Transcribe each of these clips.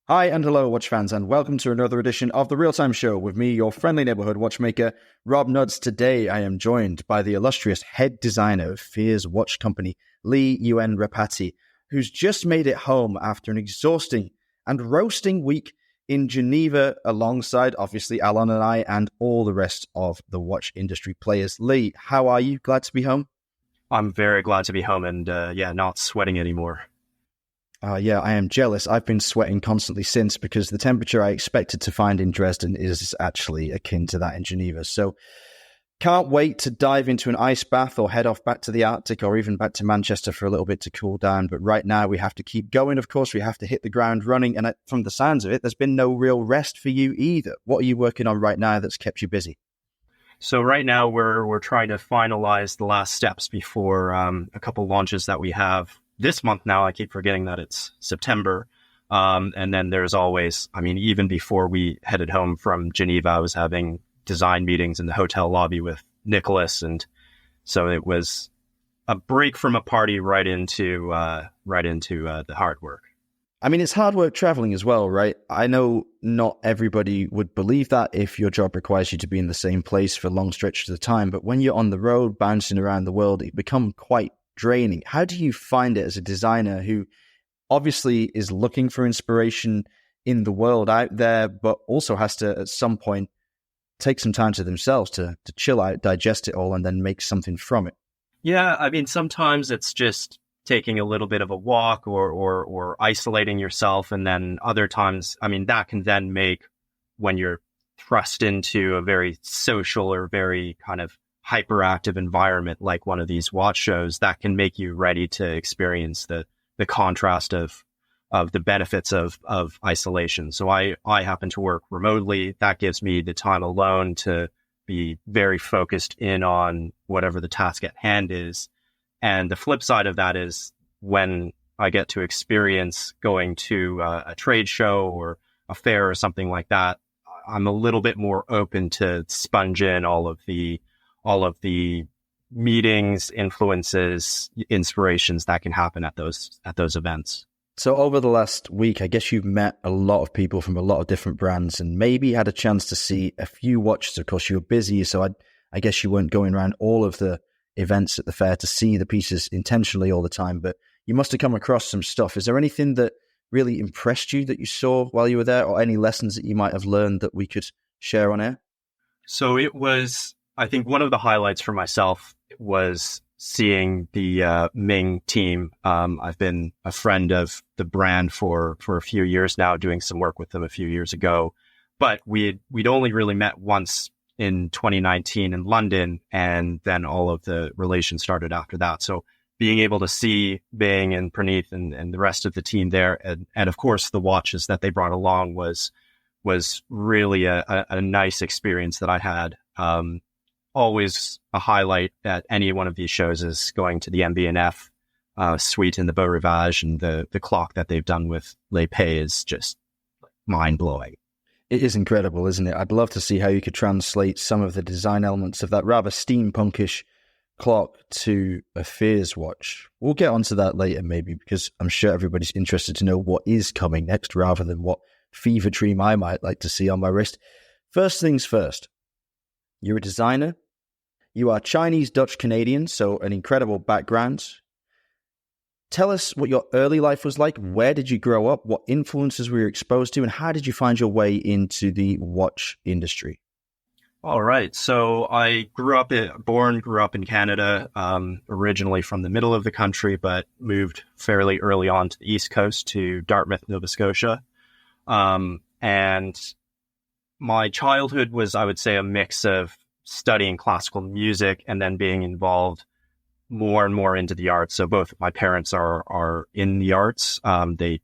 Hi and hello, watch fans, and welcome to another edition of the Real Time Show with me, your friendly neighborhood watchmaker, Rob Nuds. Today, I am joined by the illustrious head designer of Fears Watch Company, Lee Yuen-Rapati, who's just made it home after an exhausting and roasting week in Geneva, alongside, obviously, Alan and I, and all the rest of the watch industry players. Lee, how are you? Glad to be home? I'm very glad to be home and, not sweating anymore. Yeah, I am jealous. I've been sweating constantly since because the temperature I expected to find in Dresden is actually akin to that in Geneva. So can't wait to dive into an ice bath or head off back to the Arctic or even back to Manchester for a little bit to cool down. But right now we have to keep going. Of course, we have to hit the ground running. And from the sounds of it, there's been no real rest for you either. What are you working on right now that's kept you busy? So right now we're trying to finalize the last steps before a couple launches that we have this month now. I keep forgetting that it's September. And then there's always, even before we headed home from Geneva, I was having design meetings in the hotel lobby with Nicholas. And so it was a break from a party right into the hard work. It's hard work traveling as well, right? I know not everybody would believe that if your job requires you to be in the same place for long stretches of time. But when you're on the road, bouncing around the world, it becomes quite draining. How do you find it as a designer who obviously is looking for inspiration in the world out there, but also has to, at some point, take some time to themselves to chill out, digest it all, and then make something from it? Yeah, sometimes it's just taking a little bit of a walk or isolating yourself. And then other times, that can then make, when you're thrust into a very social or very kind of hyperactive environment like one of these watch shows, that can make you ready to experience the contrast of the benefits of isolation. So I happen to work remotely. That gives me the time alone to be very focused in on whatever the task at hand is. And the flip side of that is when I get to experience going to a trade show or a fair or something like that, I'm a little bit more open to sponge in all of the meetings, influences, inspirations that can happen at those events. So over the last week, I guess you've met a lot of people from a lot of different brands and maybe had a chance to see a few watches. Of course, you were busy, so I guess you weren't going around all of the events at the fair to see the pieces intentionally all the time, but you must have come across some stuff. Is there anything that really impressed you that you saw while you were there, or any lessons that you might have learned that we could share on air? So it was, I think one of the highlights for myself was seeing the Ming team. I've been a friend of the brand for a few years now, doing some work with them a few years ago, but we'd only really met once in 2019 in London, and then all of the relations started after that. So being able to see Bing and Praneeth and the rest of the team there, and of course the watches that they brought along was really a nice experience that I had. Always a highlight at any one of these shows is going to the MB&F suite in the Beau Rivage, and the clock that they've done with Le Pay is just mind-blowing. It is incredible, isn't it? I'd love to see how you could translate some of the design elements of that rather steampunkish clock to a Fears watch. We'll get onto that later maybe, because I'm sure everybody's interested to know what is coming next rather than what fever dream I might like to see on my wrist. First things first, you're a designer. You are Chinese, Dutch, Canadian, so an incredible background. Tell us what your early life was like. Where did you grow up? What influences were you exposed to? And how did you find your way into the watch industry? All right. So I grew up in Canada, originally from the middle of the country, but moved fairly early on to the East Coast to Dartmouth, Nova Scotia. And my childhood was, I would say, a mix of studying classical music and then being involved more and more into the arts. So both of my parents are in the arts. They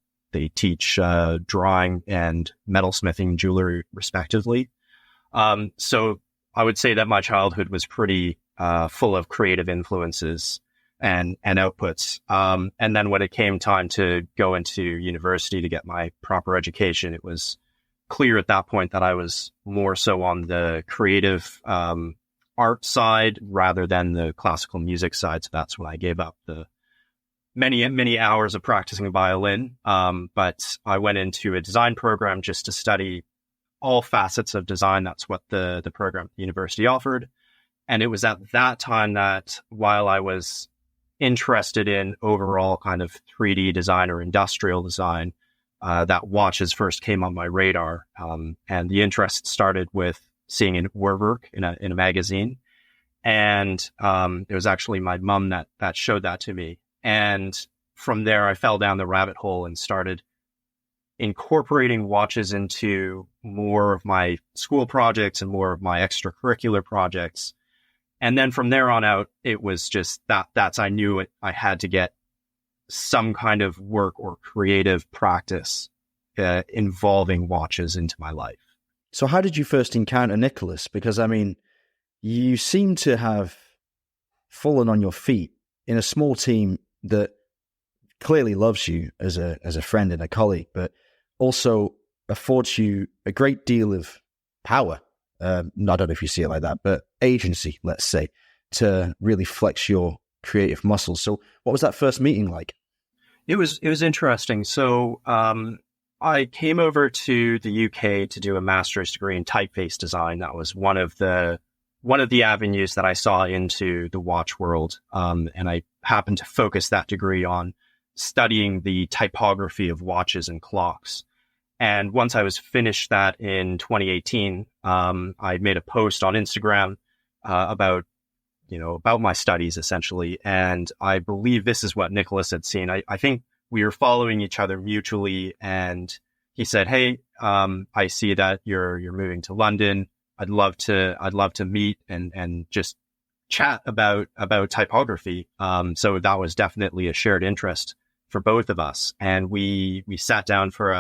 teach drawing and metalsmithing, jewelry, respectively. So I would say that my childhood was pretty full of creative influences and outputs. And then when it came time to go into university to get my proper education, it was clear at that point that I was more so on the creative art side rather than the classical music side. So that's when I gave up the many hours of practicing violin. But I went into a design program just to study all facets of design. That's what the program at the university offered. And it was at that time that while I was interested in overall kind of 3D design or industrial design, that watches first came on my radar. And the interest started with seeing an work in a magazine. And it was actually my mom that showed that to me. And from there, I fell down the rabbit hole and started incorporating watches into more of my school projects and more of my extracurricular projects. And then from there on out, it was just that's I knew it. I had to get some kind of work or creative practice involving watches into my life. So how did you first encounter Nicholas? Because, I mean, you seem to have fallen on your feet in a small team that clearly loves you as a friend and a colleague, but also affords you a great deal of power. I don't know if you see it like that, but agency, let's say, to really flex your creative muscles. So what was that first meeting like? It was interesting. So I came over to the UK to do a master's degree in typeface design. That was one of the avenues that I saw into the watch world. And I happened to focus that degree on studying the typography of watches and clocks. And once I was finished that in 2018, I made a post on Instagram about my studies essentially. And I believe this is what Nicholas had seen. I think we were following each other mutually, and he said, "Hey, I see that you're moving to London. I'd love to meet and just chat about typography." So that was definitely a shared interest for both of us, and we sat down for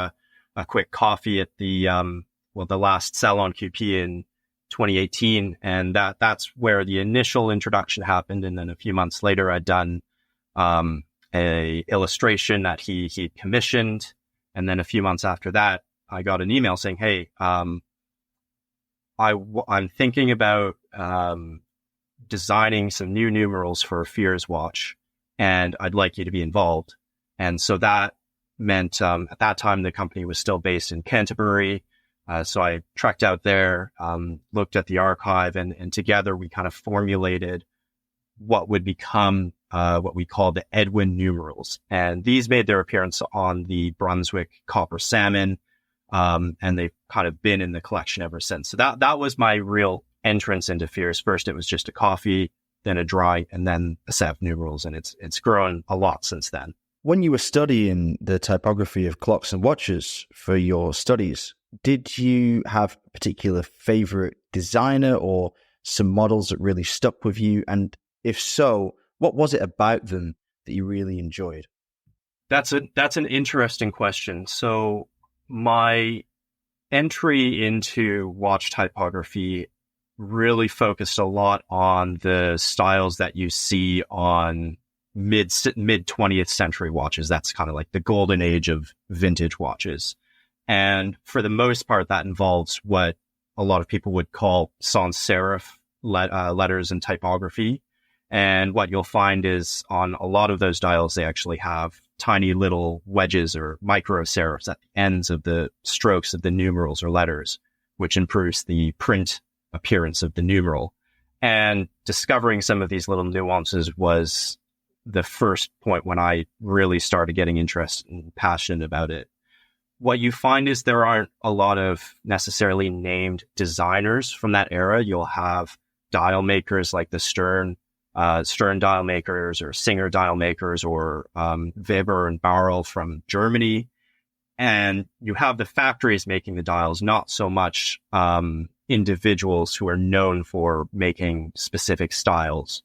a quick coffee at the last Salon QP in 2018, and that's where the initial introduction happened. And then a few months later, I'd done a illustration that he commissioned, and then a few months after that, I got an email saying, "Hey, I'm thinking about designing some new numerals for a Fears watch, and I'd like you to be involved." And so that meant at that time the company was still based in Canterbury. So I trekked out there, looked at the archive, and together we kind of formulated what would become what we call the Edwin numerals. And these made their appearance on the Brunswick Copper Salmon, and they've kind of been in the collection ever since. So that was my real entrance into Fears. First, it was just a coffee, then a dry, and then a set of numerals. And it's grown a lot since then. When you were studying the typography of clocks and watches for your studies, did you have a particular favorite designer or some models that really stuck with you? And if so, what was it about them that you really enjoyed? That's an interesting question. So my entry into watch typography really focused a lot on the styles that you see on mid 20th century watches. That's kind of like the golden age of vintage watches. And for the most part, that involves what a lot of people would call sans serif letters and typography. And what you'll find is on a lot of those dials, they actually have tiny little wedges or micro serifs at the ends of the strokes of the numerals or letters, which improves the print appearance of the numeral. And discovering some of these little nuances was the first point when I really started getting interested and passionate about it. What you find is there aren't a lot of necessarily named designers from that era. You'll have dial makers like the Stern dial makers or Singer dial makers, or Weber and Barrel from Germany. And you have the factories making the dials, not so much individuals who are known for making specific styles.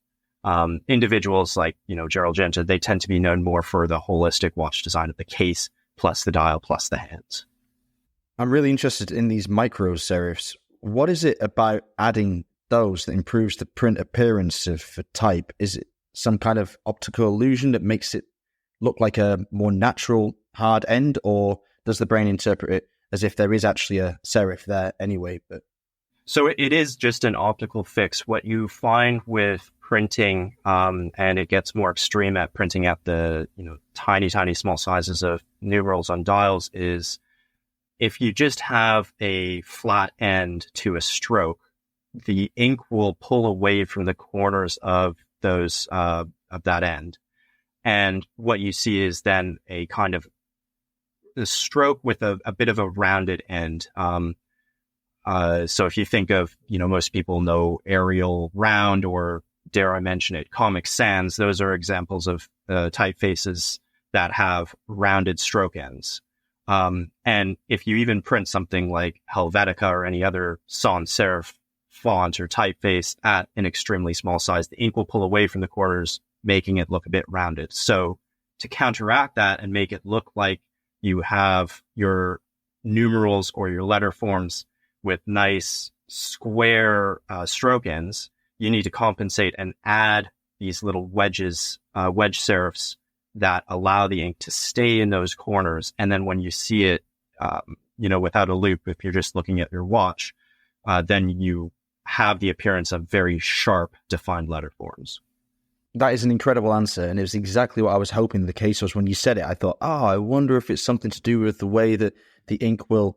Individuals like, Gerald Genta, they tend to be known more for the holistic watch design of the case, plus the dial, plus the hands. I'm really interested in these micro serifs. What is it about adding those that improves the print appearance of a type? Is it some kind of optical illusion that makes it look like a more natural hard end, or does the brain interpret it as if there is actually a serif there anyway? So it is just an optical fix. What you find with printing, and it gets more extreme at printing at the, tiny, tiny small sizes of numerals on dials, is if you just have a flat end to a stroke, the ink will pull away from the corners of those, of that end. And what you see is then a kind of a stroke with a bit of a rounded end. So if you think of, most people know Arial round, or dare I mention it, Comic Sans, those are examples of typefaces that have rounded stroke ends. And if you even print something like Helvetica or any other sans serif font or typeface at an extremely small size, the ink will pull away from the corners, making it look a bit rounded. So to counteract that and make it look like you have your numerals or your letter forms with nice square stroke ends, you need to compensate and add these little wedges, wedge serifs that allow the ink to stay in those corners. And then when you see it, without a loop, if you're just looking at your watch, then you have the appearance of very sharp, defined letter forms. That is an incredible answer, and it was exactly what I was hoping the case was. When you said it, I thought, I wonder if it's something to do with the way that the ink will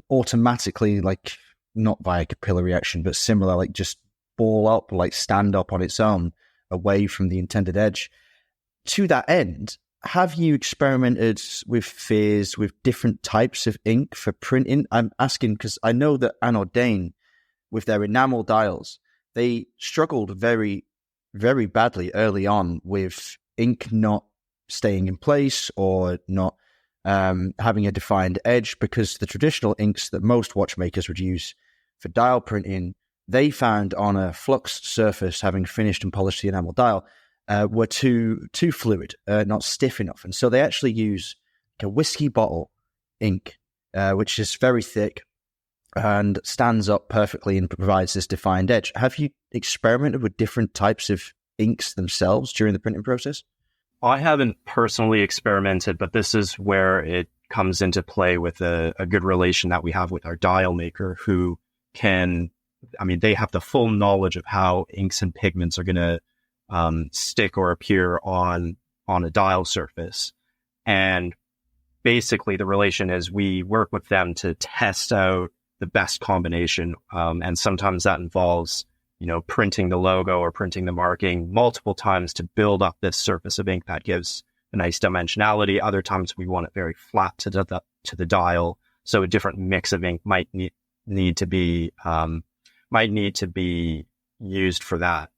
automatically, like, not via capillary action, but similar, like just ball up, like stand up on its own away from the intended edge. To that end, have you experimented with fears with different types of ink for printing? I'm asking because I know that Anodane, with their enamel dials, they struggled very, very badly early on with ink not staying in place or not having a defined edge, because the traditional inks that most watchmakers would use for dial printing, they found on a fluxed surface, having finished and polished the enamel dial, were too fluid, not stiff enough. And so they actually use a whiskey bottle ink, which is very thick and stands up perfectly and provides this defined edge. Have you experimented with different types of inks themselves during the printing process? I haven't personally experimented, but this is where it comes into play with a good relation that we have with our dial maker, who they have the full knowledge of how inks and pigments are going to stick or appear on a dial surface. And basically the relation is we work with them to test out the best combination. And sometimes that involves, printing the logo or printing the marking multiple times to build up this surface of ink that gives a nice dimensionality. Other times we want it very flat to the dial. So a different mix of ink might need to be used for that.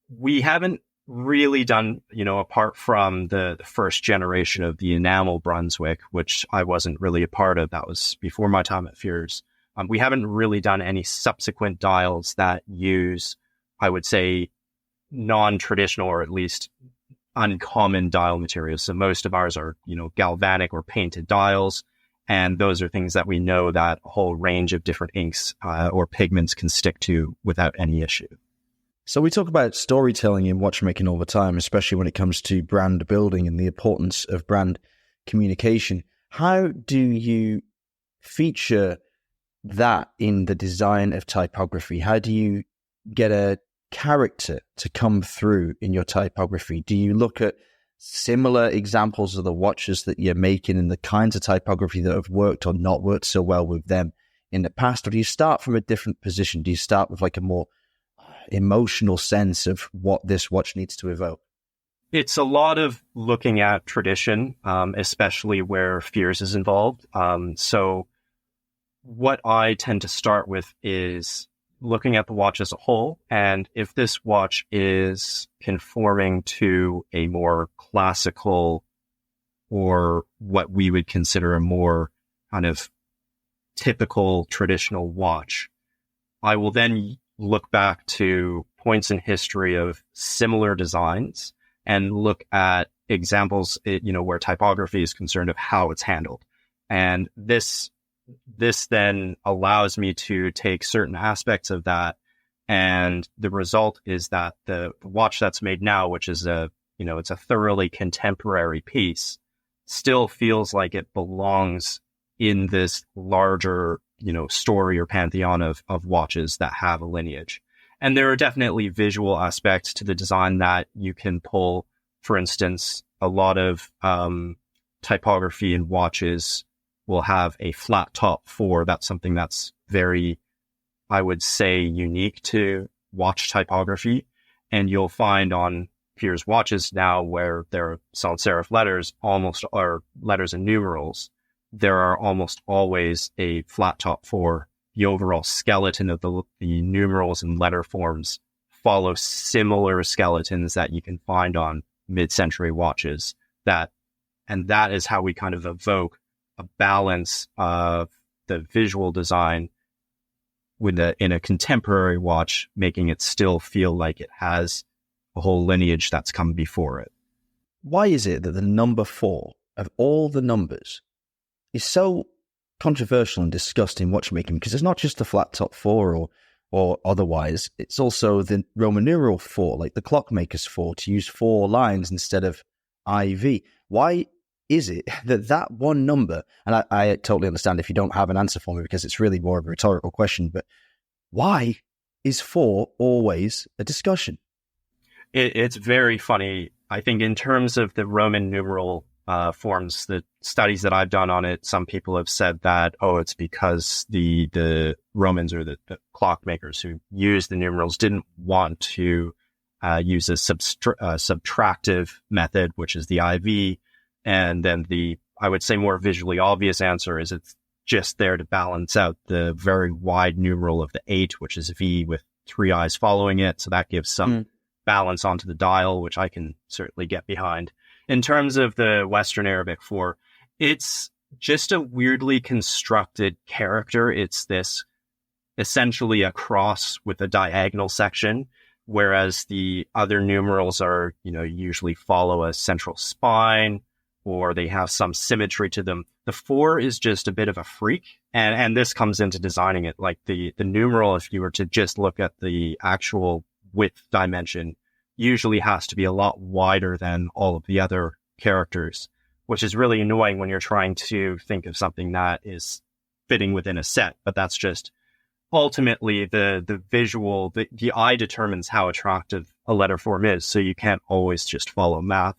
We haven't really done, apart from the first generation of the enamel Brunswick, which I wasn't really a part of. That was before my time at Fears. We haven't really done any subsequent dials that use, I would say, non-traditional or at least uncommon dial materials. So most of ours are, galvanic or painted dials. And those are things that we know that a whole range of different inks or pigments can stick to without any issue. So we talk about storytelling in watchmaking all the time, especially when it comes to brand building and the importance of brand communication. How do you feature that in the design of typography? How do you get a character to come through in your typography? Do you look at similar examples of the watches that you're making and the kinds of typography that have worked or not worked so well with them in the past? Or do you start from a different position? Do you start with like a more emotional sense of what this watch needs to evoke? It's a lot of looking at tradition, especially where Fears is involved. So what I tend to start with is looking at the watch as a whole. And if this watch is conforming to a more classical, or what we would consider a more kind of typical traditional watch, I will then look back to points in history of similar designs and look at examples, where typography is concerned, of how it's handled. And this then allows me to take certain aspects of that. And the result is that the watch that's made now, which is it's a thoroughly contemporary piece, still feels like it belongs in this larger, story or pantheon of watches that have a lineage. And there are definitely visual aspects to the design that you can pull. For instance, a lot of typography in watches will have a flat top 4. That's something that's very, I would say, unique to watch typography. And you'll find on Peers watches now where there are sans serif letters, almost are letters and numerals. There are almost always a flat top 4. The overall skeleton of the numerals and letter forms follow similar skeletons that you can find on mid-century watches. And that is how we kind of evoke a balance of the visual design in a contemporary watch, making it still feel like it has a whole lineage that's come before it. Why is it that the number 4 of all the numbers is so controversial and discussed in watchmaking? Because it's not just the flat top 4 or otherwise, it's also the Roman numeral 4, like the clockmaker's 4, to use 4 lines instead of IV. Why is it that one number, and I totally understand if you don't have an answer for me because it's really more of a rhetorical question, but why is 4 always a discussion? It's very funny. I think in terms of the Roman numeral forms, the studies that I've done on it, some people have said that, it's because the Romans or the clockmakers who used the numerals didn't want to use a subtractive method, which is the IV. And then I would say more visually obvious answer is it's just there to balance out the very wide numeral of the 8, which is V with 3 eyes following it. So that gives some balance onto the dial, which I can certainly get behind. In terms of the Western Arabic 4, it's just a weirdly constructed character. It's this essentially a cross with a diagonal section, whereas the other numerals are, usually follow a central spine or they have some symmetry to them. The 4 is just a bit of a freak. And this comes into designing it. Like the numeral, if you were to just look at the actual width dimension, usually has to be a lot wider than all of the other characters, which is really annoying when you're trying to think of something that is fitting within a set. But that's just ultimately the visual, the eye determines how attractive a letter form is. So you can't always just follow math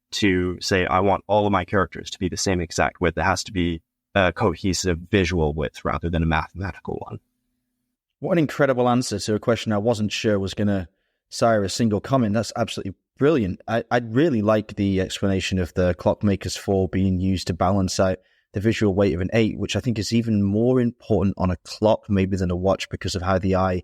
to say, I want all of my characters to be the same exact width. It has to be a cohesive visual width rather than a mathematical one. What an incredible answer to a question I wasn't sure was going to sire a single comment. That's absolutely brilliant. I really like the explanation of the clockmaker's 4 being used to balance out the visual weight of an 8, which I think is even more important on a clock maybe than a watch because of how the eye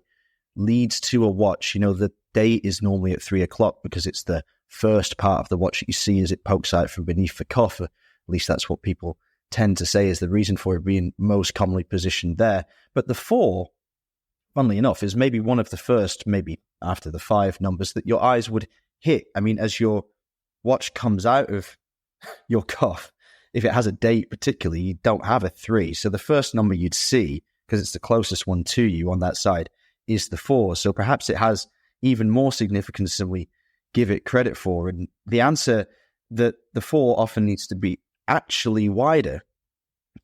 leads to a watch. The date is normally at 3 o'clock because it's the first part of the watch that you see as it pokes out from beneath the cuff. At least that's what people tend to say is the reason for it being most commonly positioned there. But the 4, funnily enough, is maybe one of the first, maybe after the 5 numbers that your eyes would hit. I mean, as your watch comes out of your cuff, if it has a date particularly, you don't have a 3. So the first number you'd see, because it's the closest one to you on that side, is the 4. So perhaps it has even more significance than we give it credit for. And the answer that the 4 often needs to be actually wider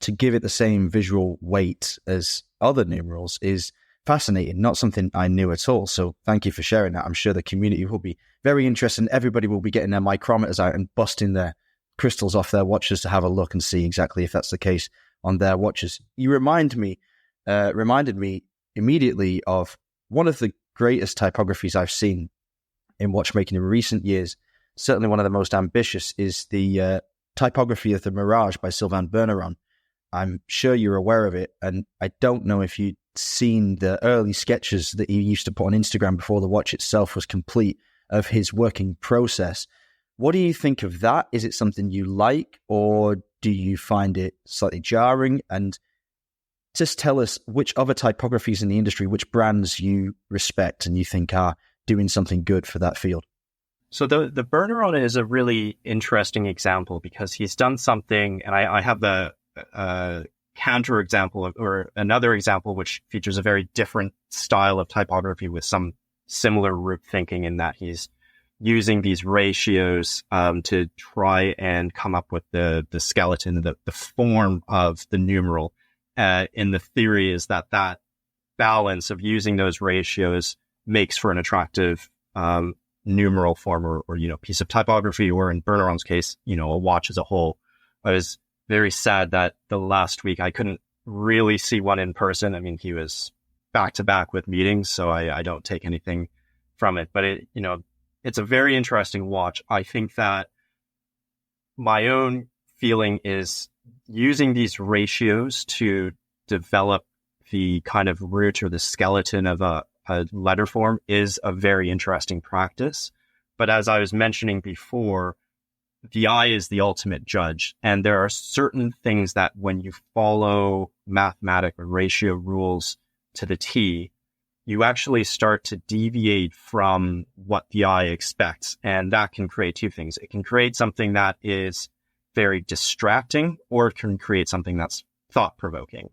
to give it the same visual weight as other numerals is fascinating. Not something I knew at all. So thank you for sharing that. I'm sure the community will be very interested. Everybody will be getting their micrometers out and busting their crystals off their watches to have a look and see exactly if that's the case on their watches. You reminded me immediately of one of the greatest typographies I've seen in watchmaking in recent years. Certainly one of the most ambitious is the typography of the Mirage by Sylvain Berneron. I'm sure you're aware of it, and I don't know if you'd seen the early sketches that he used to put on Instagram before the watch itself was complete of his working process. What do you think of that? Is it something you like, or do you find it slightly jarring? And just tell us which other typographies in the industry, which brands you respect and you think are doing something good for that field. So the Berneron is a really interesting example because he's done something, and I have the counter example or another example which features a very different style of typography with some similar root thinking in that he's using these ratios to try and come up with the skeleton, the form of the numeral. And the theory is that balance of using those ratios makes for an attractive numeral form or piece of typography, or in Berneron's case, a watch as a whole. I was very sad that the last week I couldn't really see one in person. I mean, he was back to back with meetings, so I don't take anything from it. But it's a very interesting watch. I think that my own feeling is using these ratios to develop the kind of root or the skeleton of a letter form is a very interesting practice. But as I was mentioning before, the eye is the ultimate judge. And there are certain things that when you follow mathematical ratio rules to the T, you actually start to deviate from what the eye expects. And that can create two things. It can create something that is very distracting, or it can create something that's thought-provoking.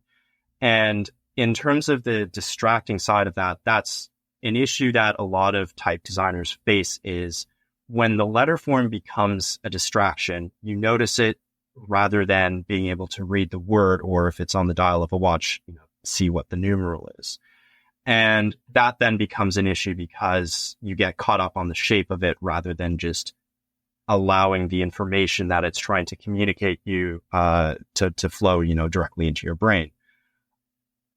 And in terms of the distracting side of that, that's an issue that a lot of type designers face, is when the letter form becomes a distraction, you notice it rather than being able to read the word, or if it's on the dial of a watch, see what the numeral is. And that then becomes an issue because you get caught up on the shape of it rather than just allowing the information that it's trying to communicate you to flow, directly into your brain.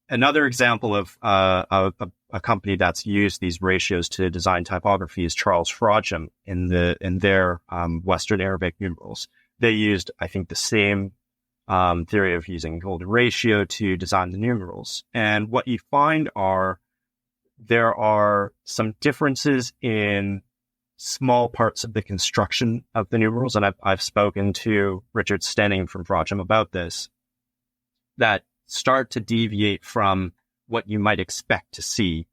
Another example of a company that's used these ratios to design typography is Charles Frodsham in their Western Arabic numerals. They used, I think, the same theory of using golden ratio to design the numerals. And what you find there are some differences in small parts of the construction of the numerals. And I've spoken to Richard Stenning from Frodsham about this, that start to deviate from what you might expect to see.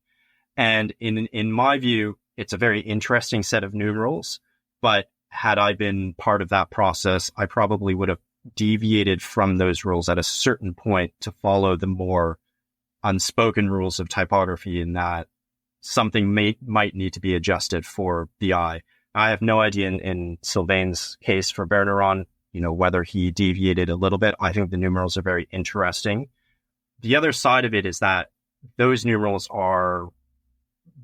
And in my view, it's a very interesting set of numerals, but had I been part of that process, I probably would have deviated from those rules at a certain point to follow the more unspoken rules of typography, in that something might need to be adjusted for the eye. I have no idea in Sylvain's case for Berneron, whether he deviated a little bit. I think the numerals are very interesting. The other side of it is that those numerals are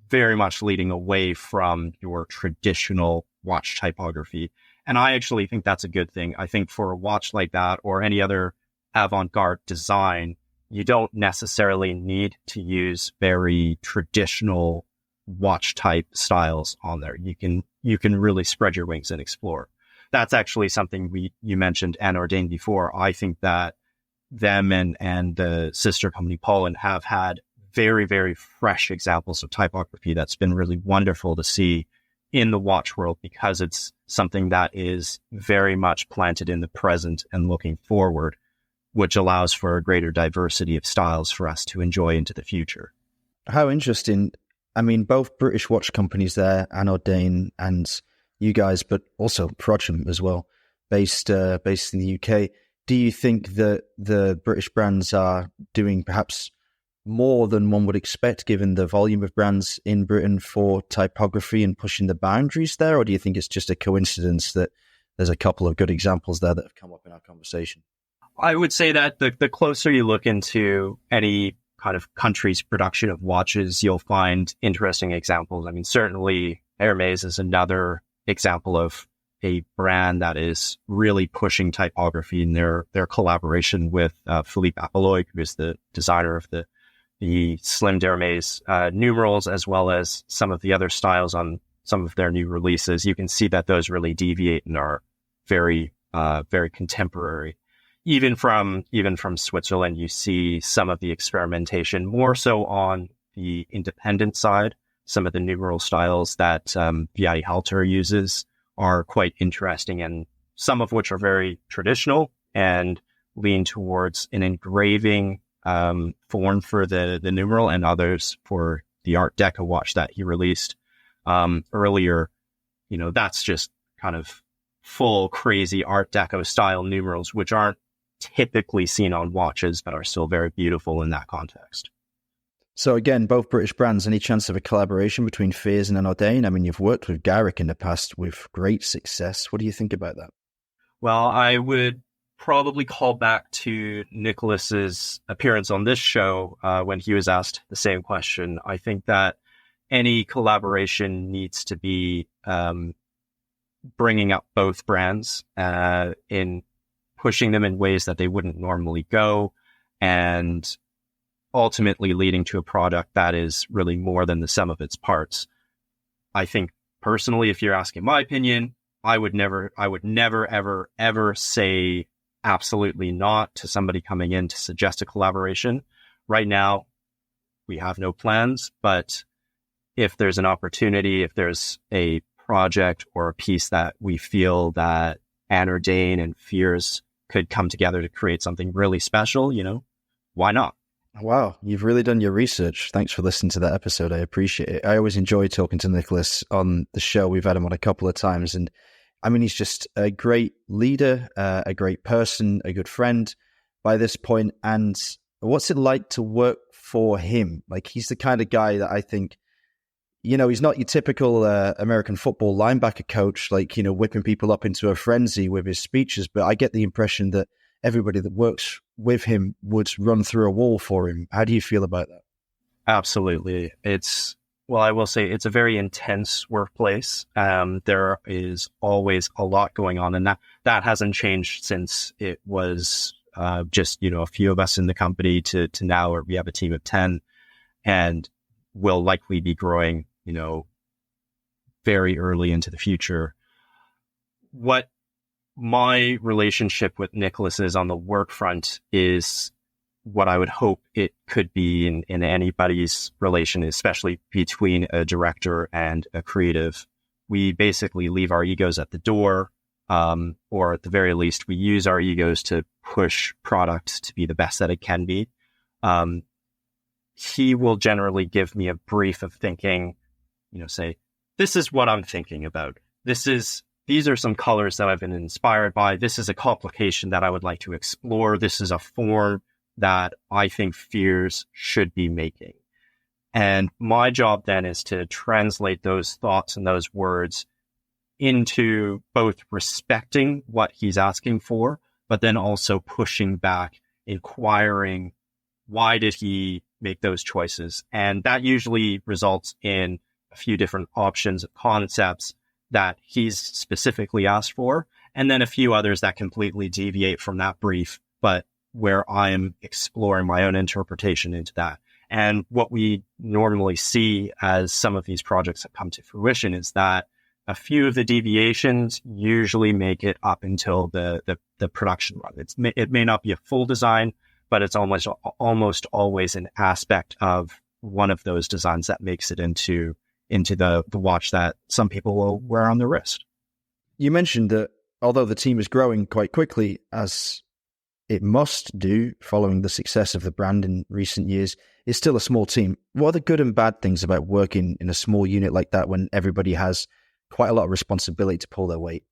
very much leading away from your traditional watch typography. And I actually think that's a good thing. I think for a watch like that, or any other avant-garde design, you don't necessarily need to use very traditional watch type styles on there. You can really spread your wings and explore. That's actually something you mentioned Anordain before. I think that them and the sister company Pollen have had very, very fresh examples of typography that's been really wonderful to see in the watch world, because it's something that is very much planted in the present and looking forward, which allows for a greater diversity of styles for us to enjoy into the future. How interesting. I mean, both British watch companies there, Anordain and you guys, but also Frodsham as well, based in the UK. Do you think that the British brands are doing perhaps more than one would expect, given the volume of brands in Britain for typography and pushing the boundaries there? Or do you think it's just a coincidence that there's a couple of good examples there that have come up in our conversation? I would say that the closer you look into any kind of country's production of watches, you'll find interesting examples. I mean, certainly Hermès is another example of a brand that is really pushing typography in their collaboration with Philippe Apolloy, who is the designer of the Slim Hermès numerals, as well as some of the other styles on some of their new releases. You can see that those really deviate and are very, very contemporary. Even from Switzerland, you see some of the experimentation, more so on the independent side. Some of the numeral styles that Vialle Halter uses are quite interesting, and some of which are very traditional and lean towards an engraving form for the numeral, and others for the Art Deco watch that he released earlier. That's just kind of full crazy Art Deco style numerals, which aren't typically seen on watches, but are still very beautiful in that context. So again, both British brands, any chance of a collaboration between Fears and Anordain? I mean, you've worked with Garrick in the past with great success. What do you think about that? Well, I would probably call back to Nicholas's appearance on this show when he was asked the same question. I think that any collaboration needs to be bringing up both brands in pushing them in ways that they wouldn't normally go, and ultimately leading to a product that is really more than the sum of its parts. I think personally, if you're asking my opinion, I would never, ever, ever say absolutely not to somebody coming in to suggest a collaboration. Right now, we have no plans, but if there's an opportunity, if there's a project or a piece that we feel that Anne Dane and Fears could come together to create something really special, why not? Wow, you've really done your research. Thanks for listening to that episode. I appreciate it. I always enjoy talking to Nicholas on the show. We've had him on a couple of times, and I mean, he's just a great leader, a great person, a good friend by this point. And what's it like to work for him? Like, he's the kind of guy that I think, he's not your typical American football linebacker coach, like, whipping people up into a frenzy with his speeches. But I get the impression that everybody that works with him would run through a wall for him. How do you feel about that? Absolutely. I will say it's a very intense workplace. There is always a lot going on, and that hasn't changed since it was just, a few of us in the company to now where we have a team of 10 and will likely be growing, very early into the future. What my relationship with Nicholas is on the work front is what I would hope it could be in anybody's relation, especially between a director and a creative. We basically leave our egos at the door, or at the very least, we use our egos to push product to be the best that it can be. He will generally give me a brief of thinking, say, this is what I'm thinking about. These are some colors that I've been inspired by. This is a complication that I would like to explore. This is a form that I think Fears should be making. And my job then is to translate those thoughts and those words into both respecting what he's asking for, but then also pushing back, inquiring, why did he make those choices? And that usually results in a few different options of concepts that he's specifically asked for, and then a few others that completely deviate from that brief, but where I am exploring my own interpretation into that. And what we normally see as some of these projects have come to fruition is that a few of the deviations usually make it up until the production run. It may not be a full design, but it's almost always an aspect of one of those designs that makes it into the watch that some people will wear on their wrist. You mentioned that although the team is growing quite quickly, as it must do following the success of the brand in recent years, it's still a small team. What are the good and bad things about working in a small unit like that when everybody has quite a lot of responsibility to pull their weight?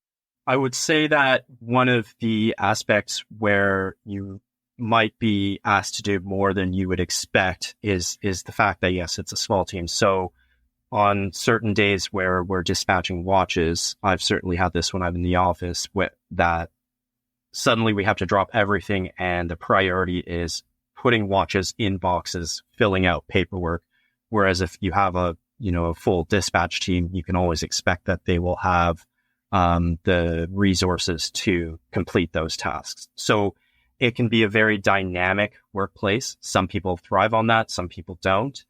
I would say that one of the aspects where you might be asked to do more than you would expect is the fact that, yes, it's a small team. So on certain days where we're dispatching watches, I've certainly had this when I'm in the office, that suddenly we have to drop everything and the priority is putting watches in boxes, filling out paperwork. Whereas if you have a full dispatch team, you can always expect that they will have the resources to complete those tasks. So it can be a very dynamic workplace. Some people thrive on that, some people don't.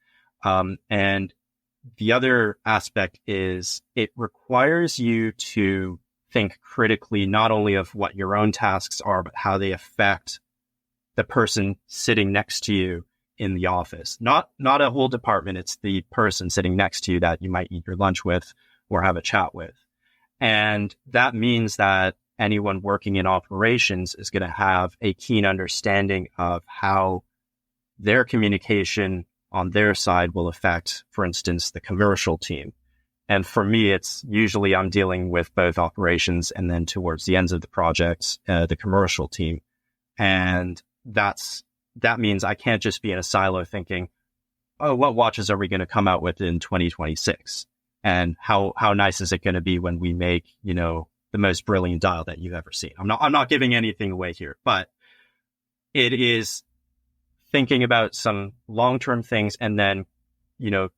And the other aspect is it requires you to think critically, not only of what your own tasks are, but how they affect the person sitting next to you in the office. Not a whole department. It's the person sitting next to you that you might eat your lunch with or have a chat with. And that means that anyone working in operations is going to have a keen understanding of how their communication on their side will affect, for instance, the commercial team. And for me, it's usually I'm dealing with both operations and then towards the ends of the project, the commercial team. And that means I can't just be in a silo thinking, oh, what watches are we going to come out with in 2026? And how nice is it going to be when we make, the most brilliant dial that you've ever seen? I'm not giving anything away here, but it is thinking about some long-term things and then,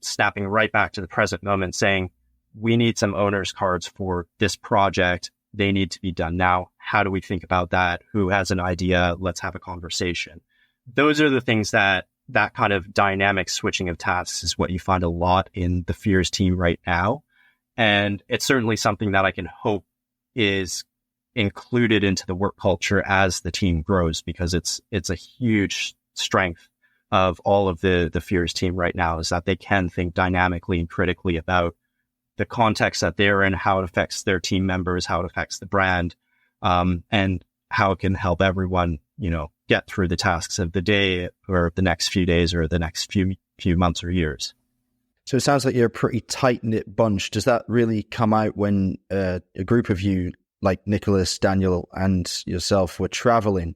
snapping right back to the present moment, saying, we need some owner's cards for this project. They need to be done now. How do we think about that? Who has an idea? Let's have a conversation. Those are the things that kind of dynamic switching of tasks is what you find a lot in the Fears team right now. And it's certainly something that I can hope is included into the work culture as the team grows, because it's a huge strength of all of the Fears team right now, is that they can think dynamically and critically about the context that they're in, how it affects their team members, how it affects the brand, and how it can help everyone, get through the tasks of the day or the next few days or the next few months or years. So it sounds like you're a pretty tight-knit bunch. Does that really come out when a group of you, like Nicholas, Daniel, and yourself, were traveling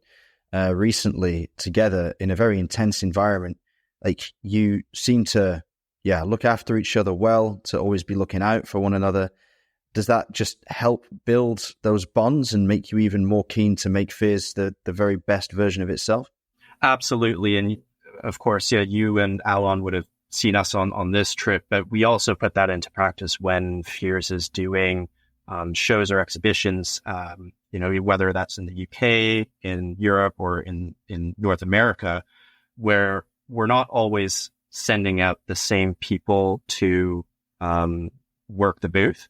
recently together in a very intense environment? Like, you seem to, look after each other well, to always be looking out for one another. Does that just help build those bonds and make you even more keen to make Fears the very best version of itself? Absolutely. And of course, you and Alon would have seen us on this trip, but we also put that into practice when Fears is doing shows or exhibitions, whether that's in the UK, in Europe, or in North America, where we're not always sending out the same people to work the booth.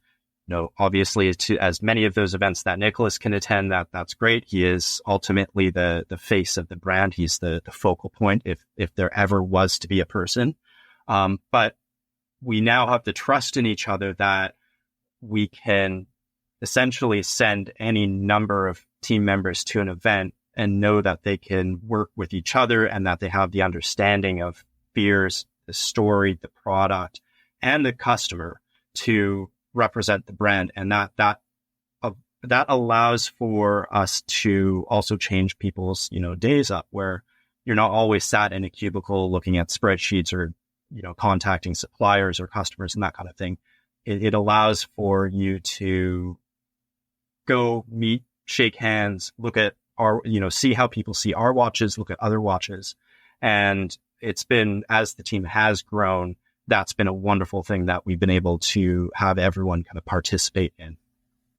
Obviously, as many of those events that Nicholas can attend, that's great. He is ultimately the face of the brand. He's the focal point, if there ever was to be a person. But we now have the trust in each other that we can essentially send any number of team members to an event and know that they can work with each other and that they have the understanding of Fears, the story, the product, and the customer to represent the brand. And that allows for us to also change people's, days up, where you're not always sat in a cubicle looking at spreadsheets or, contacting suppliers or customers and that kind of thing. It allows for you to go meet, shake hands, look at our, see how people see our watches, look at other watches. And it's been, as the team has grown, that's been a wonderful thing that we've been able to have everyone kind of participate in.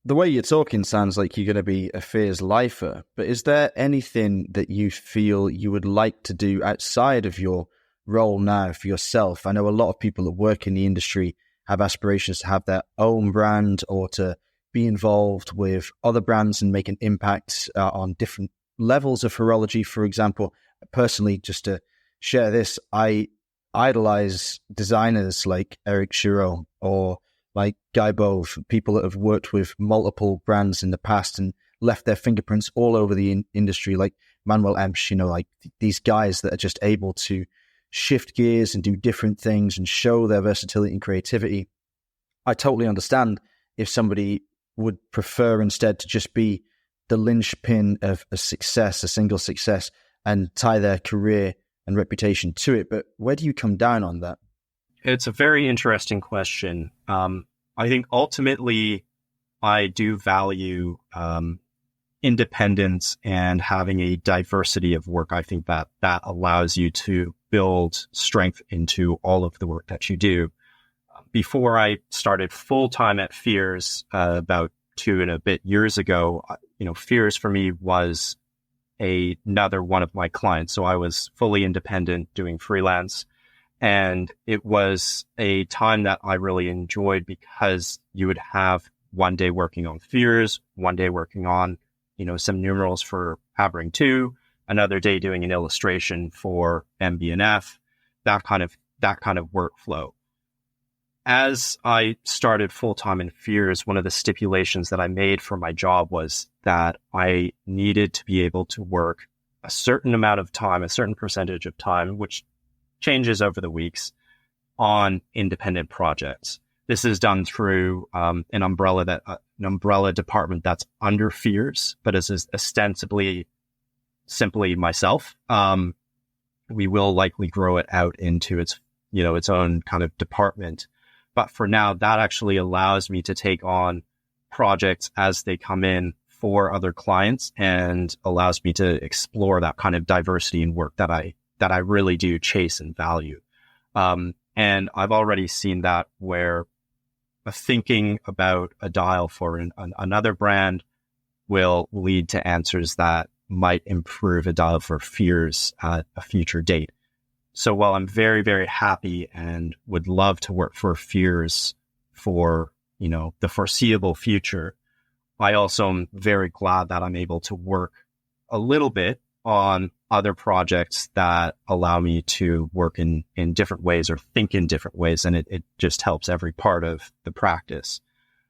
The way you're talking sounds like you're going to be a Fears lifer, but is there anything that you feel you would like to do outside of your role now for yourself? I know a lot of people that work in the industry have aspirations to have their own brand or to be involved with other brands and make an impact on different levels of horology. For example, personally, just to share this, I idolize designers like Eric Giraud or like Guy Bove, people that have worked with multiple brands in the past and left their fingerprints all over the industry, like Manuel Emsch, like these guys that are just able to shift gears and do different things and show their versatility and creativity. I totally understand if somebody would prefer instead to just be the linchpin of a success, a single success, and tie their career and reputation to it. But where do you come down on that? It's a very interesting question. I think ultimately I do value independence and having a diversity of work. I think that allows you to build strength into all of the work that you do. Before I started full-time at Fears about 2 and a bit years ago, Fears for me was another one of my clients. So I was fully independent doing freelance. And it was a time that I really enjoyed because you would have one day working on Fears, one day working on, some numerals for Havering 2, another day doing an illustration for MB&F, that kind of workflow. As I started full-time in Fears, one of the stipulations that I made for my job was that I needed to be able to work a certain amount of time, a certain percentage of time, which changes over the weeks, on independent projects. This is done through an umbrella department that's under Fears, but is ostensibly simply myself. We will likely grow it out into its own kind of department. But for now, that actually allows me to take on projects as they come in for other clients and allows me to explore that kind of diversity in work that I really do chase and value. And I've already seen that where thinking about a dial for another brand will lead to answers that might improve a dial for Fears at a future date. So while I'm very, very happy and would love to work for Fears for, the foreseeable future, I also am very glad that I'm able to work a little bit on other projects that allow me to work in different ways or think in different ways. And it just helps every part of the practice.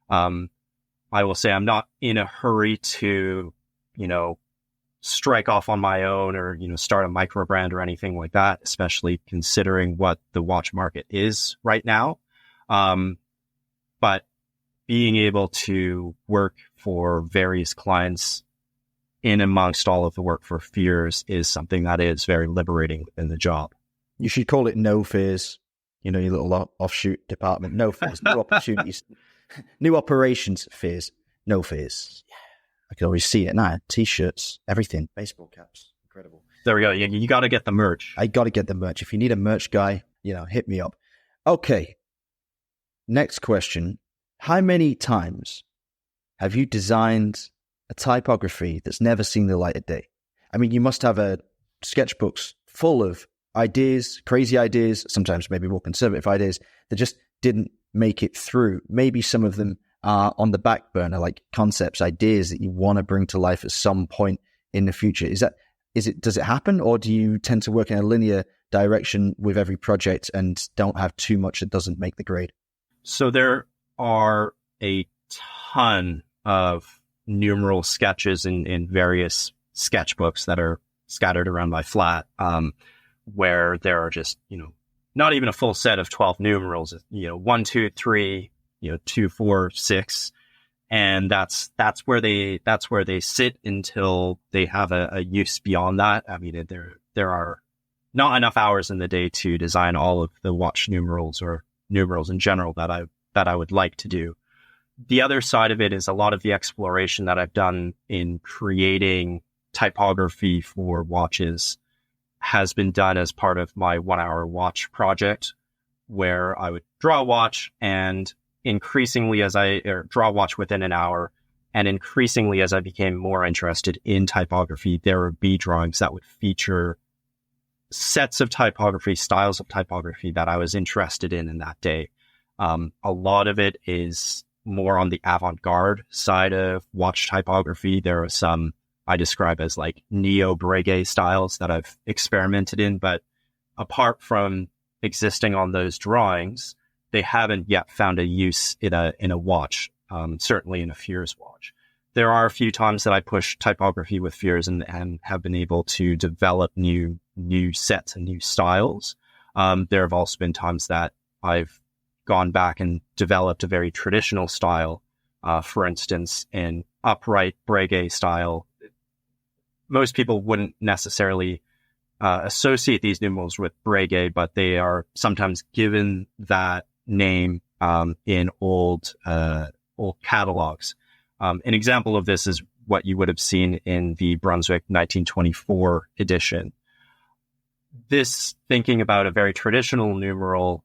I will say I'm not in a hurry to, strike off on my own or, start a micro brand or anything like that, especially considering what the watch market is right now. But being able to work for various clients in amongst all of the work for Fears is something that is very liberating within the job. You should call it No Fears, your little offshoot department. No Fears, new opportunities, new operations, Fears, No Fears. I can always see it now. T-shirts, everything, baseball caps, incredible. There we go. You got to get the merch. I got to get the merch. If you need a merch guy, hit me up. Okay. Next question. How many times have you designed a typography that's never seen the light of day? I mean, you must have sketchbooks full of ideas, crazy ideas, sometimes maybe more conservative ideas that just didn't make it through. Maybe some of them are on the back burner, like concepts, ideas that you want to bring to life at some point in the future. Does it happen, or do you tend to work in a linear direction with every project and don't have too much that doesn't make the grade? So there are a ton of numeral sketches in various sketchbooks that are scattered around my flat, where there are just, not even a full set of 12 numerals, 1, 2, 3, 2, 4, 6. And that's where they sit until they have a use beyond that. I mean, there are not enough hours in the day to design all of the watch numerals or numerals in general that I would like to do. The other side of it is a lot of the exploration that I've done in creating typography for watches has been done as part of my 1 hour watch project, where I would draw a watch, and increasingly draw a watch within an hour, and increasingly as I became more interested in typography, there would be drawings that would feature sets of typography, styles of typography that I was interested in that day. A lot of it is more on the avant-garde side of watch typography. There are some I describe as like neo-Breguet styles that I've experimented in, but apart from existing on those drawings, they haven't yet found a use in a watch, certainly in a Fears watch. There are a few times that I push typography with Fears and have been able to develop new sets and new styles. There have also been times that I've gone back and developed a very traditional style, for instance, an upright Breguet style. Most people wouldn't necessarily associate these numerals with Breguet, but they are sometimes given that name in old catalogs. An example of this is what you would have seen in the Brunswick 1924 edition. This thinking about a very traditional numeral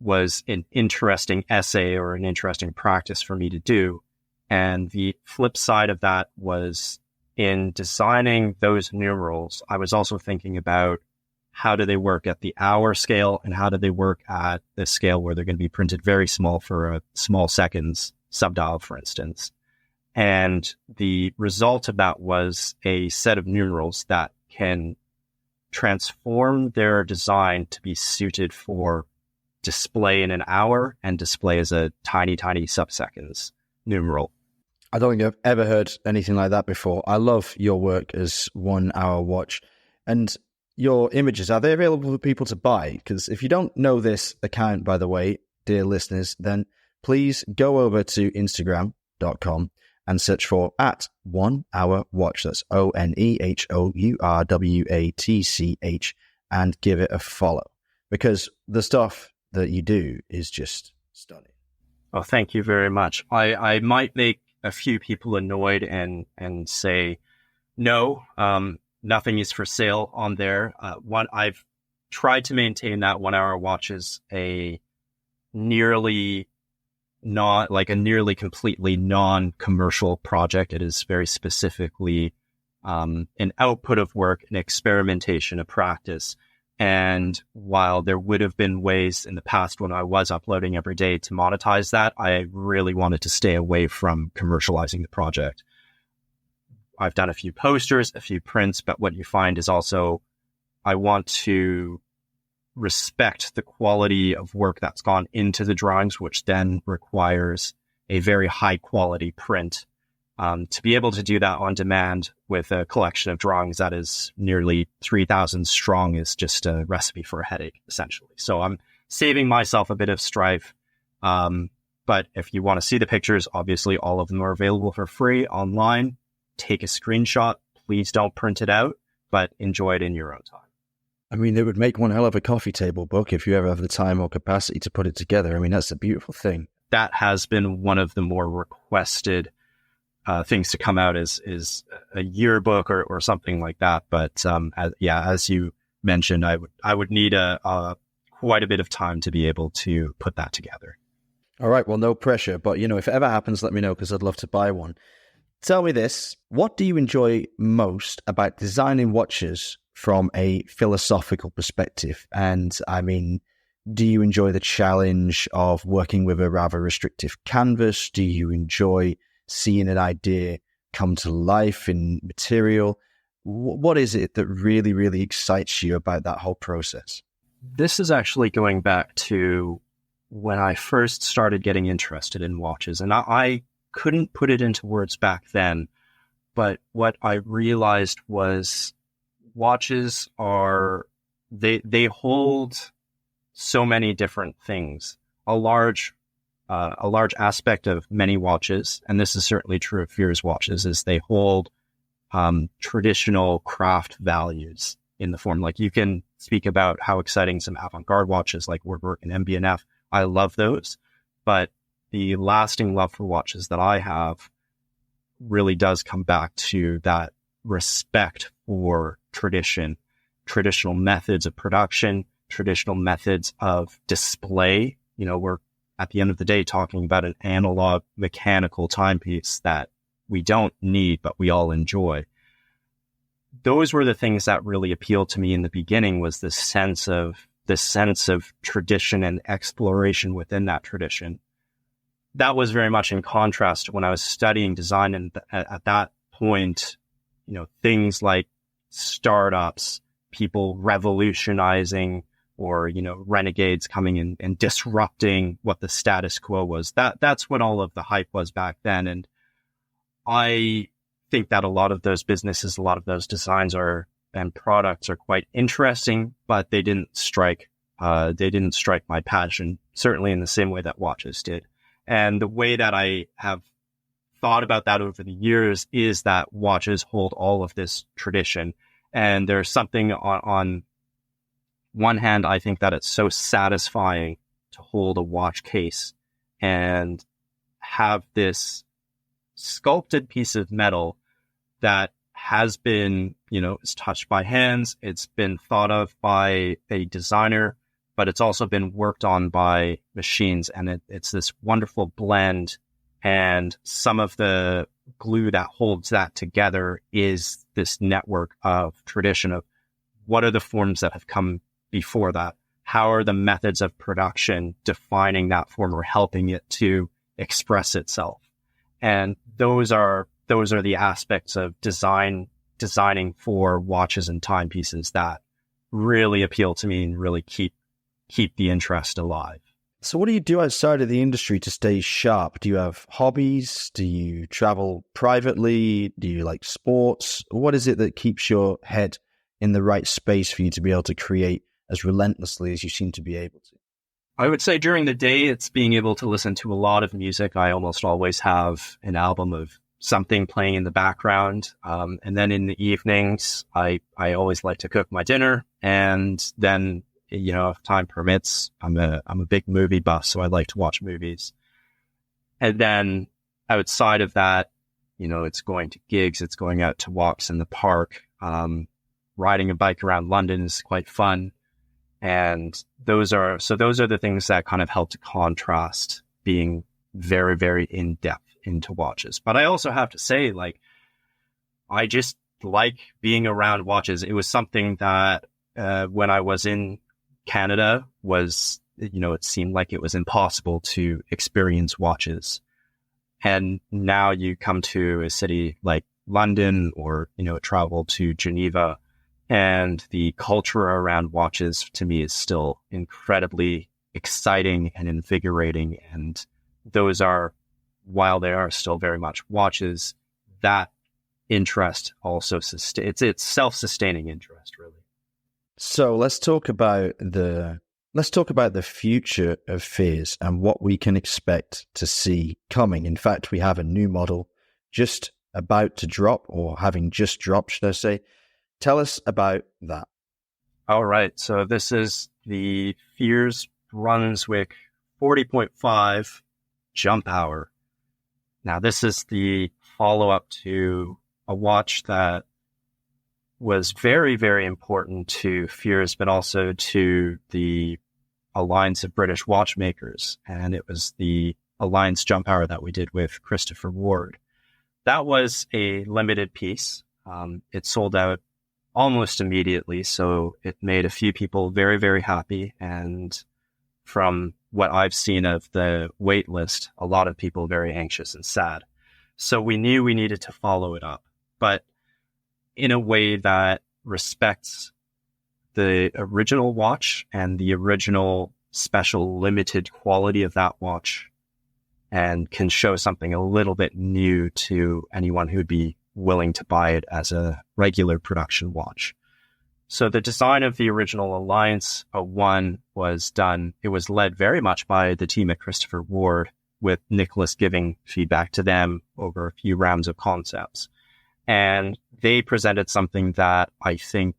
was an interesting essay or an interesting practice for me to do. And the flip side of that was, in designing those numerals, I was also thinking about how do they work at the hour scale and how do they work at the scale where they're going to be printed very small for a small seconds subdial, for instance. And the result of that was a set of numerals that can transform their design to be suited for display in an hour and display as a tiny, tiny sub-seconds numeral. I don't think I've ever heard anything like that before. I love your work as 1 hour watch. And your images, are they available for people to buy? Because if you don't know this account, by the way, dear listeners, then please go over to Instagram.com and search for @1hourwatch. That's ONEHOURWATCH, and give it a follow, because the stuff that you do is just stunning. Oh, thank you very much. I might make a few people annoyed and say, no, nothing is for sale on there. I've tried to maintain that 1 hour watch as a nearly completely non-commercial project. It is very specifically an output of work, an experimentation, a practice. And while there would have been ways in the past when I was uploading every day to monetize that, I really wanted to stay away from commercializing the project. I've done a few posters, a few prints, but what you find is also I want to respect the quality of work that's gone into the drawings, which then requires a very high quality print. To be able to do that on demand with a collection of drawings that is nearly 3,000 strong is just a recipe for a headache, essentially. So I'm saving myself a bit of strife. But if you want to see the pictures, obviously all of them are available for free online. Take a screenshot. Please don't print it out, but enjoy it in your own time. I mean, it would make one hell of a coffee table book if you ever have the time or capacity to put it together. I mean, that's a beautiful thing. That has been one of the more requested things to come out is a yearbook or something like that. But as you mentioned, I would need quite a bit of time to be able to put that together. All right. Well, no pressure. But, if it ever happens, let me know because I'd love to buy one. Tell me this. What do you enjoy most about designing watches from a philosophical perspective? And I mean, do you enjoy the challenge of working with a rather restrictive canvas? Do you enjoy seeing an idea come to life in material? What is it that really, really excites you about that whole process? This is actually going back to when I first started getting interested in watches. And I couldn't put it into words back then, but what I realized was watches they hold so many different things. A large aspect of many watches, and this is certainly true of Fears watches, is they hold traditional craft values in the form. Like you can speak about how exciting some avant-garde watches like Woodwork and MB&F. I love those, but the lasting love for watches that I have really does come back to that respect for tradition, traditional methods of production, traditional methods of display. We're at the end of the day talking about an analog mechanical timepiece that we don't need, but we all enjoy. Those were the things that really appealed to me in the beginning, was this sense of tradition and exploration within that tradition. That was very much in contrast to when I was studying design. And at that point, things like startups, people revolutionizing, or, renegades coming in and disrupting what the status quo was. That's what all of the hype was back then. And I think that a lot of those businesses, a lot of those designs and products are quite interesting, but they didn't strike my passion, certainly in the same way that watches did. And the way that I have thought about that over the years is that watches hold all of this tradition. And there's something on one hand, I think that it's so satisfying to hold a watch case and have this sculpted piece of metal that has been, is touched by hands. It's been thought of by a designer, but it's also been worked on by machines. And it's this wonderful blend. And some of the glue that holds that together is this network of tradition of what are the forms that have come before that? How are the methods of production defining that form or helping it to express itself? And those are the aspects of designing for watches and timepieces that really appeal to me and really keep the interest alive. So what do you do outside of the industry to stay sharp? Do you have hobbies? Do you travel privately? Do you like sports? What is it that keeps your head in the right space for you to be able to create as relentlessly as you seem to be able to? I would say during the day, it's being able to listen to a lot of music. I almost always have an album of something playing in the background. And then in the evenings, I always like to cook my dinner. And then, if time permits, I'm a big movie buff, so I like to watch movies. And then outside of that, it's going to gigs, it's going out to walks in the park. Riding a bike around London is quite fun. And those are the things that kind of help to contrast being very, very in depth into watches. But I also have to say, like, I just like being around watches. It was something that when I was in Canada was, it seemed like it was impossible to experience watches. And now you come to a city like London or, travel to Geneva, and the culture around watches to me is still incredibly exciting and invigorating. And those are, while they are still very much watches, that interest also it's self-sustaining interest, really. So let's talk about the future of Fears and what we can expect to see coming. In fact, we have a new model just about to drop, or having just dropped, should I say. Tell us about that. All right. So this is the Fears Brunswick 40.5 jump hour. Now, this is the follow-up to a watch that was very, very important to Fears, but also to the Alliance of British Watchmakers. And it was the Alliance jump hour that we did with Christopher Ward. That was a limited piece. It sold out almost immediately, so it made a few people very, very happy. And from what I've seen of the wait list, a lot of people very anxious and sad. So we knew we needed to follow it up, but in a way that respects the original watch and the original special limited quality of that watch, and can show something a little bit new to anyone who'd be willing to buy it as a regular production watch. So the design of the original Alliance 01 was done. It was led very much by the team at Christopher Ward, with Nicholas giving feedback to them over a few rounds of concepts. And they presented something that I think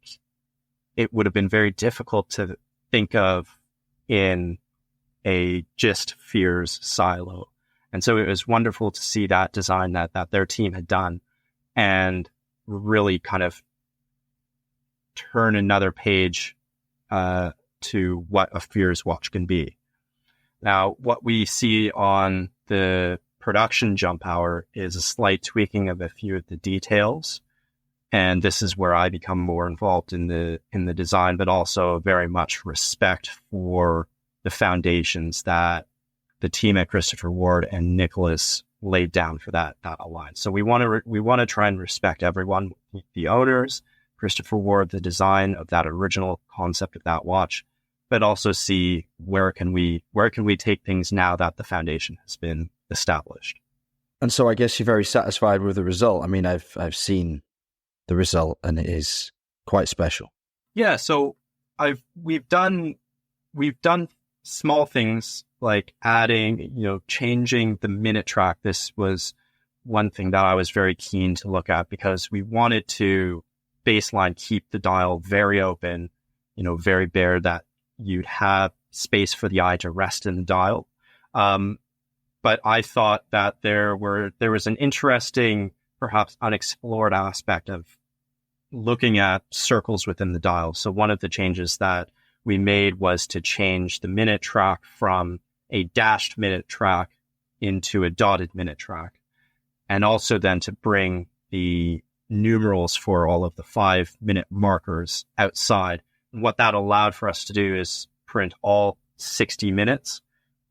it would have been very difficult to think of in a just Fears silo. And so it was wonderful to see that design that their team had done, and really kind of turn another page to what a Fears watch can be. Now, what we see on the production jump hour is a slight tweaking of a few of the details. And this is where I become more involved in the design, but also very much respect for the foundations that the team at Christopher Ward and Nicholas laid down for that alliance. So we want to try and respect everyone, the owners, Christopher Ward, the design of that original concept of that watch, but also see where can we take things now that the foundation has been established. And so I guess you're very satisfied with the result. I mean, I've seen the result, and it is quite special. Yeah. So we've done small things like adding, changing the minute track. This was one thing that I was very keen to look at, because we wanted to baseline keep the dial very open, very bare, that you'd have space for the eye to rest in the dial. But I thought that there was an interesting, perhaps unexplored aspect of looking at circles within the dial. So one of the changes that we made was to change the minute track from a dashed minute track into a dotted minute track, and also then to bring the numerals for all of the 5-minute markers outside. And what that allowed for us to do is print all 60 minutes,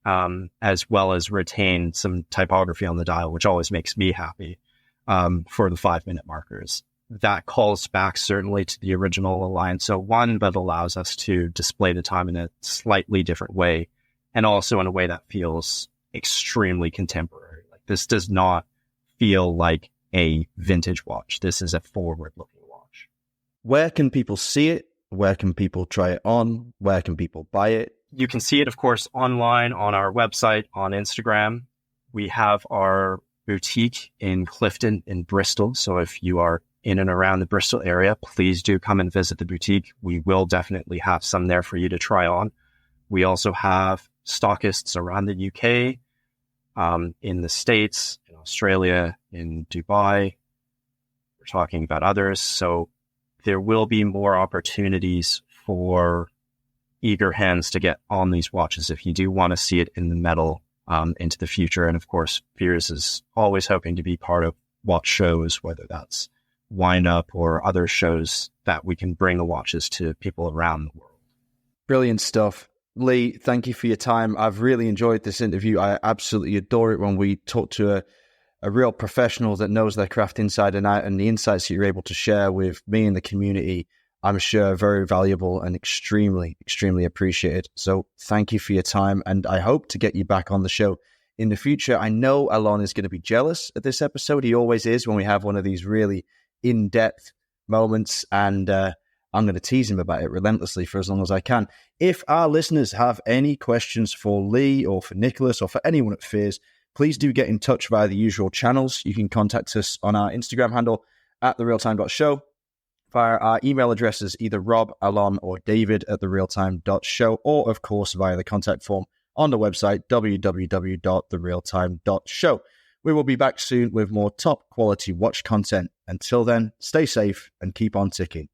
as well as retain some typography on the dial, which always makes me happy, for the 5-minute markers. That calls back certainly to the original Alliance 01, but allows us to display the time in a slightly different way, and also in a way that feels extremely contemporary. Like, this does not feel like a vintage watch. This is a forward-looking watch. Where can people see it? Where can people try it on? Where can people buy it? You can see it, of course, online on our website, on Instagram. We have our boutique in Clifton in Bristol. So if you are in and around the Bristol area, please do come and visit the boutique. We will definitely have some there for you to try on. We also have stockists around the UK, in the States, in Australia, in Dubai. We're talking about others. So there will be more opportunities for eager hands to get on these watches if you do want to see it in the metal into the future. And of course, Fears is always hoping to be part of watch shows, whether that's Wind Up or other shows that we can bring the watches to people around the world. Brilliant stuff. Lee, thank you for your time. I've really enjoyed this interview. I absolutely adore it when we talk to a real professional that knows their craft inside and out, and the insights that you're able to share with me and the community, I'm sure very valuable and extremely, extremely appreciated. So thank you for your time, and I hope to get you back on the show in the future. I know Alon is going to be jealous at this episode. He always is when we have one of these really in-depth moments, and I'm going to tease him about it relentlessly for as long as I can. If our listeners have any questions for Lee or for Nicholas or for anyone at Fears, please do get in touch via the usual channels. You can contact us on our Instagram handle at therealtime.show, via our email addresses, either Rob, Alon, or David at therealtime.show, or of course via the contact form on the website www.therealtime.show. We will be back soon with more top quality watch content. Until then, stay safe and keep on ticking.